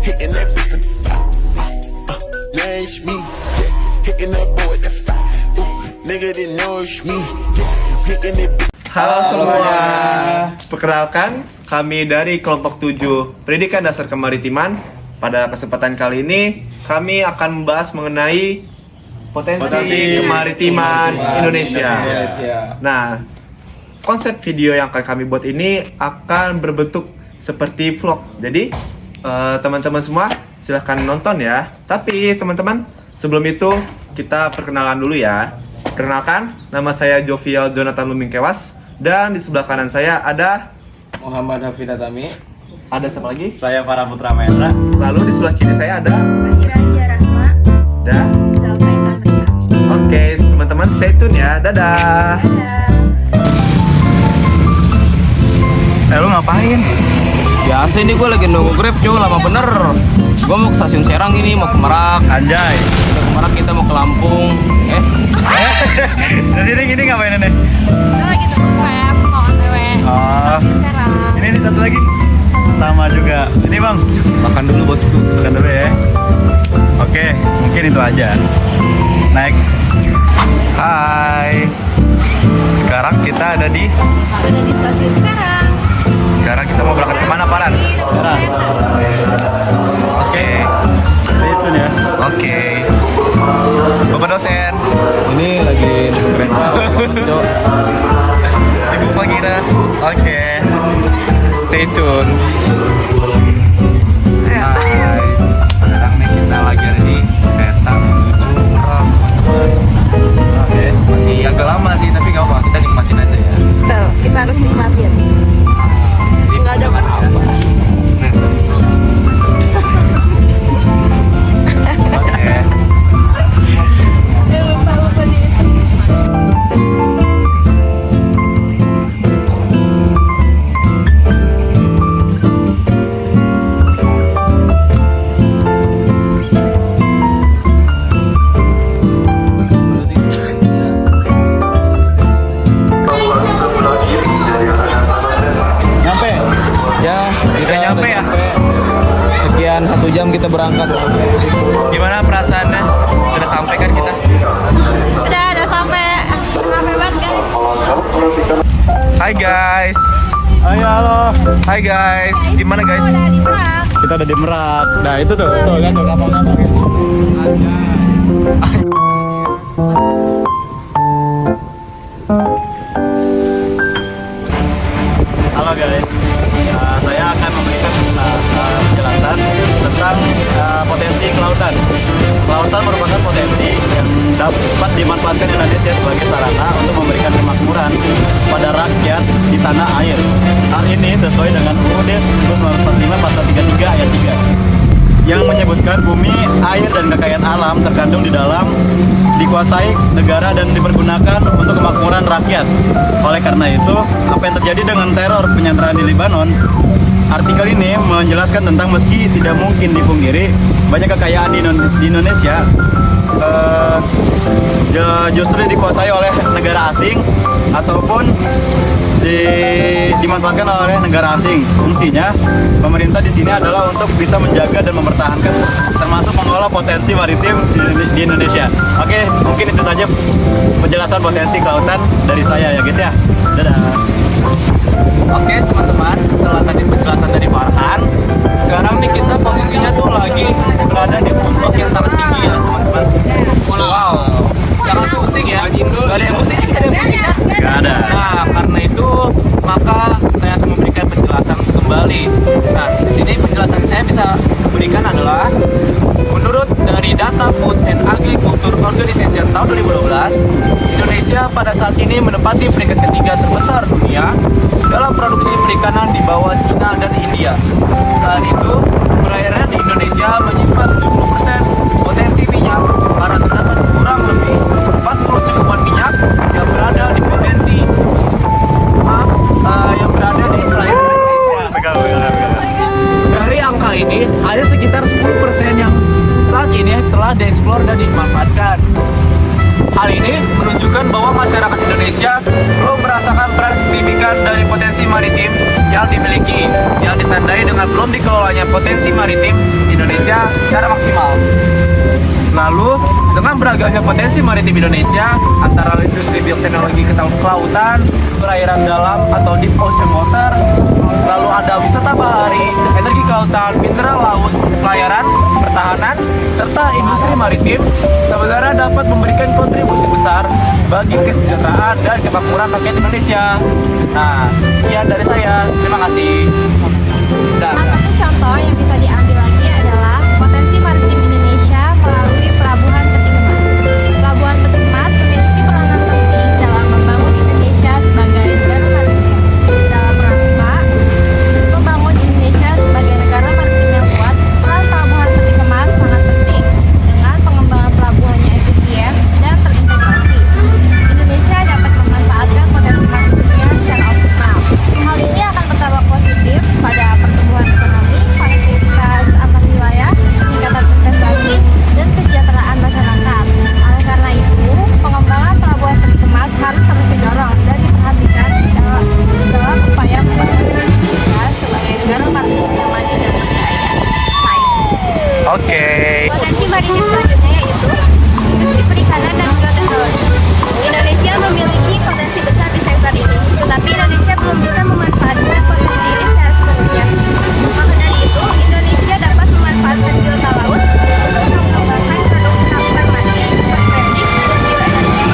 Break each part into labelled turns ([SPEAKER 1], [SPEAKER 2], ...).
[SPEAKER 1] hitting that bitch with the fire. Now it's me, hitting that boy with the fire. Nigga didn't know it's me, hitting that bitch.
[SPEAKER 2] Halo semua, perkenalkan kami dari kelompok 7 Pendidikan Dasar Kemaritiman. Pada kesempatan kali ini kami akan membahas mengenai potensi kemaritiman Indonesia. Nah, konsep video yang akan kami buat ini akan berbentuk seperti vlog. Jadi teman-teman semua silahkan nonton ya. Tapi teman-teman, sebelum itu kita perkenalan dulu ya. Perkenalkan, nama saya Jovial Jonathan Lumingkewas. Dan di sebelah kanan saya ada
[SPEAKER 3] Muhammad Hafidatami.
[SPEAKER 2] Ada siapa lagi?
[SPEAKER 3] Saya Para Putra Mahendra.
[SPEAKER 2] Lalu di sebelah kiri saya ada
[SPEAKER 4] Raja Rahma
[SPEAKER 2] dan
[SPEAKER 4] Zalfai Tamrika.
[SPEAKER 2] oke, teman-teman stay tune ya. Dadah.
[SPEAKER 3] Lu ngapain? Biasa ini gue lagi nunggu Grab cuy, lama bener. Gue mau ke stasiun Serang ini, mau ke Merak. Anjay. Udah ke Merak kita mau ke Lampung. Di sini gini ngapain nih?
[SPEAKER 4] Kita lagi tunggu Grab, mau OTW.
[SPEAKER 3] Oh.
[SPEAKER 4] Serang.
[SPEAKER 3] Ini satu lagi. Sama juga. Ini bang, makan dulu bosku. Makan dulu ya. Oke, mungkin itu aja. Next. Hai. Sekarang kita ada di
[SPEAKER 4] stasiun Serang.
[SPEAKER 3] Sekarang kita mau berangkat kemana, Paran? Serang. Oke. Stay tune ya. Oke. Bapak dosen. Ini lagi nunggu kereta. Cok. Ibu Fagira. Oke. Stay tune. Hai. Sekarang nih kita lagi ada di kereta menuju Merak. Oke. Masih agak lama sih, tapi nggak apa. Kita nikmatin aja ya.
[SPEAKER 4] Betul, kita harus nikmatin. Nggak ada apa-apa.
[SPEAKER 3] Oke.
[SPEAKER 4] Lupa di itu.
[SPEAKER 3] Nyampe? Ya, kita nyampe ya. Sekian 1 jam kita berangkat. Gimana perasaannya? Sudah sampai kan kita?
[SPEAKER 4] Udah sampai. Sampai banget guys.
[SPEAKER 3] Hai guys. Hai halo. Hai guys. Gimana guys?
[SPEAKER 4] Udah di Merak.
[SPEAKER 3] Kita udah di Merak. Nah itu tuh lihat tuh kapal-kapal. Halo guys, saya akan memberikan penjelasan tentang potensi kelautan. Kelautan merupakan potensi yang dapat dimanfaatkan Indonesia sebagai sarana untuk memberikan kemakmuran pada rakyat di tanah air. Hal ini sesuai dengan UUD 1945 pasal 33 ayat 3 yang menyebutkan bumi, air, dan kekayaan alam terkandung di dalam dikuasai negara dan dipergunakan untuk kemakmuran rakyat. Oleh karena itu, apa yang terjadi dengan teror penyanderaan di Lebanon, artikel ini menjelaskan tentang meski tidak mungkin dipungkiri banyak kekayaan di Indonesia justru dikuasai oleh negara asing ataupun dimanfaatkan oleh negara asing. Fungsinya pemerintah di sini adalah untuk bisa menjaga dan mempertahankan termasuk mengolah potensi maritim di Indonesia. Oke, mungkin itu saja penjelasan potensi kelautan dari saya ya guys ya. Dadah. Oke teman-teman, setelah tadi penjelasan dari Farhan, sekarang nih kita posisinya tuh lagi berada di puncak yang sangat tinggi ya teman-teman. Wow, jangan pusing ya. Gak ada yang pusing, gak ada yang pusingnya. Gak ada. Nah, karena itu maka saya akan memberikan penjelasan kembali. Nah, di sini penjelasan saya bisa berikan adalah menurut dari data Food and Agriculture Organization tahun 2012, Indonesia pada saat ini menempati peringkat ketiga terbesar dunia dalam produksi perikanan di bawah Cina dan India. Saat itu, perairan di Indonesia menyimpan 70% potensi minyak karena terdapat kurang lebih 40 cakupan minyak yang berada di potensi yang berada di perairan Indonesia. Dari angka ini, ada sekitar 10% yang saat ini telah dieksplor dan dimanfaatkan. Hal ini menunjukkan bahwa masyarakat Indonesia belum merasakan peran signifikan dari potensi maritim yang dimiliki, yang ditandai dengan belum dikelolanya potensi maritim Indonesia.
[SPEAKER 2] Indonesia secara maksimal. Lalu, dengan beragamnya potensi maritim Indonesia, antara industri bioteknologi kelautan, perairan dalam atau deep ocean water, lalu ada wisata bahari, energi kelautan, mineral laut, pelayaran, pertahanan, serta industri maritim, sebenarnya dapat memberikan kontribusi besar bagi kesejahteraan dan kemakmuran rakyat Indonesia. Nah, sekian dari saya. Terima kasih.
[SPEAKER 5] Salah satu contoh yang bisa diambil lagi adalah potensi maritim Indonesia melalui Pelabuhan Peti Kemas. Pelabuhan Peti Kemas memiliki peranan penting dalam membangun Indonesia sebagai negara maritim. Dalam rangka membangun Indonesia sebagai negara maritim yang kuat, peran Pelabuhan Peti Kemas sangat penting dengan pengembangan pelabuhannya efisien dan terintegrasi. Indonesia dapat memanfaatkan potensi maritimnya secara optimal. Hal ini akan berdampak positif pada pertumbuhan ekonomi, konektivitas antar wilayah, peningkatan investasi, dan kesejahteraan masyarakat. Oleh karena itu, pengembangan Pelabuhan Peti Kemas harus terus didorong dan diperhatikan dalam upaya membangun Indonesia sebagai negara maritim yang maju dan berdaya.
[SPEAKER 2] Oke.
[SPEAKER 5] Potensi maritim selanjutnya yaitu industri perikanan dan bioteknologi. Indonesia memiliki potensi besar di sektor ini, tetapi Indonesia belum bisa memanfaatkan potensi ini secara sepenuhnya. Maka dari itu, Indonesia dapat memanfaatkan biota laut untuk mengembangkan produk penampungan mati, kosmetik, dan bioenergi,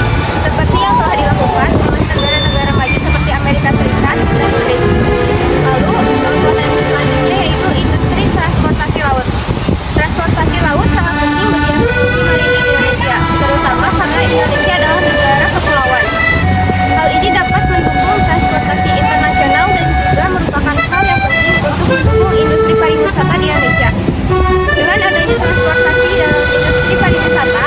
[SPEAKER 5] seperti yang telah dilakukan oleh negara-negara maju seperti Amerika Serikat dan Inggris. Lalu, potensi selanjutnya yaitu industri transportasi laut. Transportasi laut sangat penting bagi ekonomi maritim Indonesia, terutama karena Indonesia adalah negara kepulauan. Hal ini dapat mendukung transportasi internasional dan juga merupakan hal yang penting untuk mendukung industri pariwisata di Indonesia. Dengan adanya transportasi dalam industri pariwisata,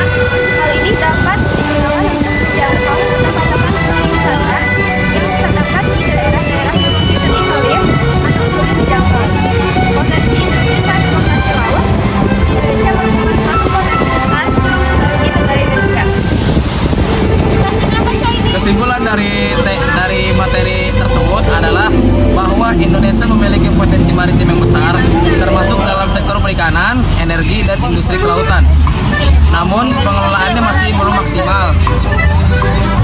[SPEAKER 5] hal ini dapat digunakan untuk menjangkau tempat-tempat pariwisata yang terdapat di daerah-daerah yang masih terisolir atau sulit dijangkau. Potensi industri transportasi laut di Indonesia merupakan suatu potensi besar bagi negara Indonesia.
[SPEAKER 6] Kesimpulan dari materi tersebut adalah bahwa Indonesia memiliki potensi maritim yang besar, termasuk dalam sektor perikanan, energi, dan industri kelautan. Namun pengelolaannya masih belum maksimal.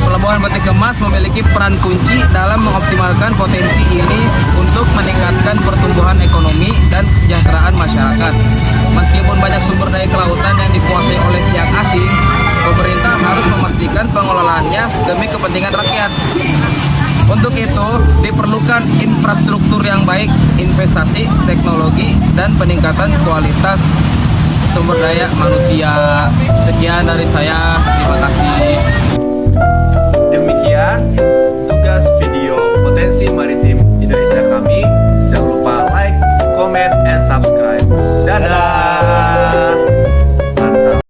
[SPEAKER 6] Pelabuhan Peti Kemas memiliki peran kunci dalam mengoptimalkan potensi ini untuk meningkatkan pertumbuhan ekonomi dan kesejahteraan masyarakat. Meskipun banyak sumber daya kelautan yang dikuasai oleh pihak asing, pemerintah harus memastikan pengelolaannya demi kepentingan rakyat. Untuk itu, diperlukan infrastruktur yang baik, investasi, teknologi, dan peningkatan kualitas sumber daya manusia. Sekian dari saya, terima kasih.
[SPEAKER 2] Demikian tugas video potensi maritim Indonesia kami. Jangan lupa like, comment, and subscribe. Dadah.